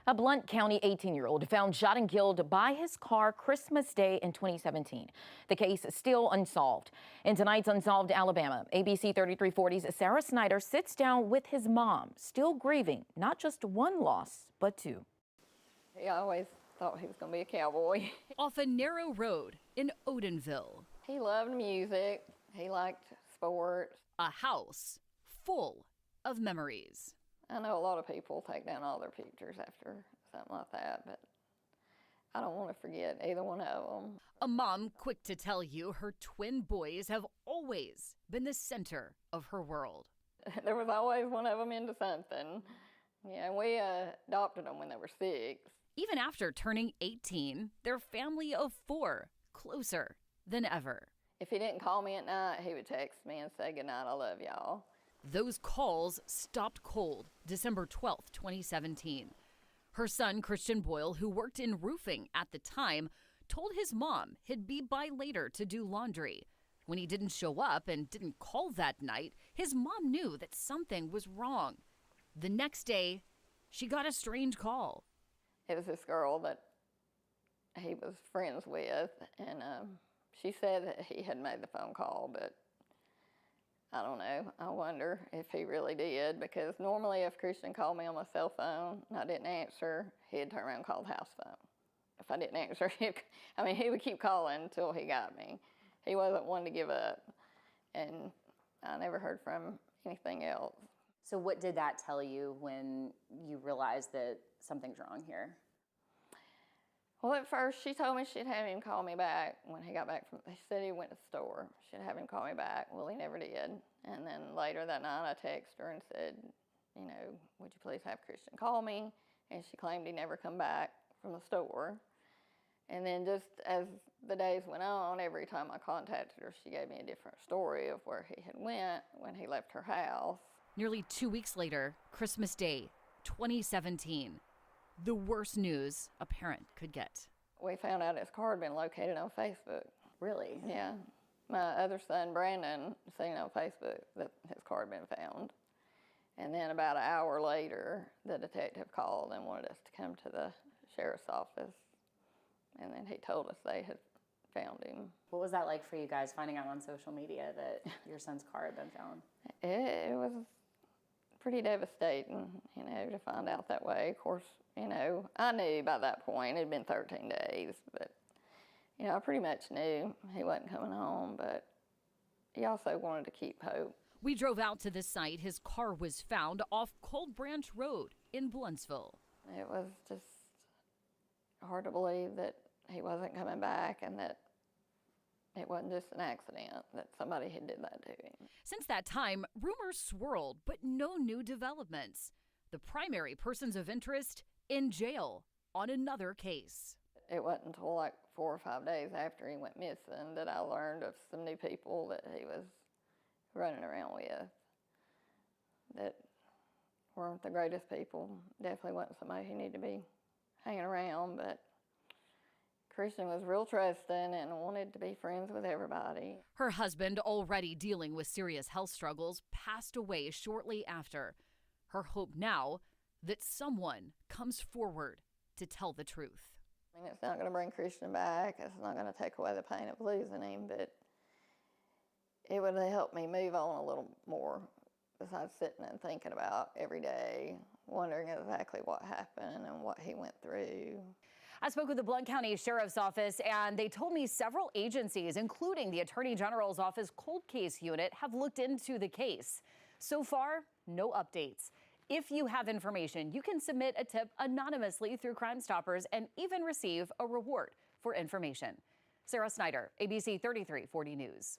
A Blount County 18-year-old found shot and killed by his car Christmas Day in 2017. The case is still unsolved. In tonight's Unsolved Alabama, ABC 3340's Sarah Snyder sits down with his mom, still grieving not just one loss, but two. He always thought he was going to be a cowboy. Off a narrow road in Odenville. He loved music. He liked sports. A house full of memories. I know a lot of people take down all their pictures after something like that, but I don't want to forget either one of them. A mom quick to tell you her twin boys have always been the center of her world. There was always one of them into something. Yeah, we adopted them when they were 6. Even after turning 18, their family of 4 closer than ever. If he didn't call me at night, he would text me and say, "Good night, I love y'all." Those calls stopped cold December 12th, 2017. Her son, Christian Boyle, who worked in roofing at the time, told his mom he'd be by later to do laundry. When he didn't show up and didn't call that night, his mom knew that something was wrong. The next day, she got a strange call. It was this girl that he was friends with, and she said that he had made the phone call, but I don't know. I wonder if he really did, because normally if Christian called me on my cell phone and I didn't answer, he'd turn around and call the house phone. If I didn't answer, he would keep calling until he got me. He wasn't one to give up, and I never heard from anything else. So what did that tell you when you realized that something's wrong here? Well, at first, she told me she'd have him call me back when he got back from, he said he went to the store. She'd have him call me back. Well, he never did. And then later that night, I texted her and said, would you please have Christian call me? And she claimed he never come back from the store. And then just as the days went on, every time I contacted her, she gave me a different story of where he had went when he left her house. Nearly 2 weeks later, Christmas Day, 2017. The worst news a parent could get. We found out his car had been located on Facebook. Really? Yeah. My other son, Brandon, seen on Facebook that his car had been found. And then about an hour later, the detective called and wanted us to come to the sheriff's office. And then he told us they had found him. What was that like for you guys, finding out on social media that your son's car had been found? It was pretty devastating, to find out that way. Of course, I knew by that point, it had been 13 days, but, I pretty much knew he wasn't coming home, but he also wanted to keep hope. We drove out to the site his car was found off Cold Branch Road in Blountsville. It was just hard to believe that he wasn't coming back and that it wasn't just an accident, that somebody had did that to him. Since that time, rumors swirled, but no new developments. The primary persons of interest in jail on another case. It wasn't until like 4 or 5 days after he went missing that I learned of some new people that he was running around with that weren't the greatest people. Definitely wasn't somebody who needed to be hanging around, but Christian was real trusting and wanted to be friends with everybody. Her husband, already dealing with serious health struggles, passed away shortly after. Her hope now that someone comes forward to tell the truth. It's not going to bring Christian back. It's not going to take away the pain of losing him, but it would help me move on a little more besides sitting and thinking about every day, wondering exactly what happened and what he went through. I spoke with the Blount County Sheriff's Office, and they told me several agencies, including the Attorney General's Office Cold Case Unit, have looked into the case. So far, no updates. If you have information, you can submit a tip anonymously through Crime Stoppers and even receive a reward for information. Sarah Snyder, ABC 3340 News.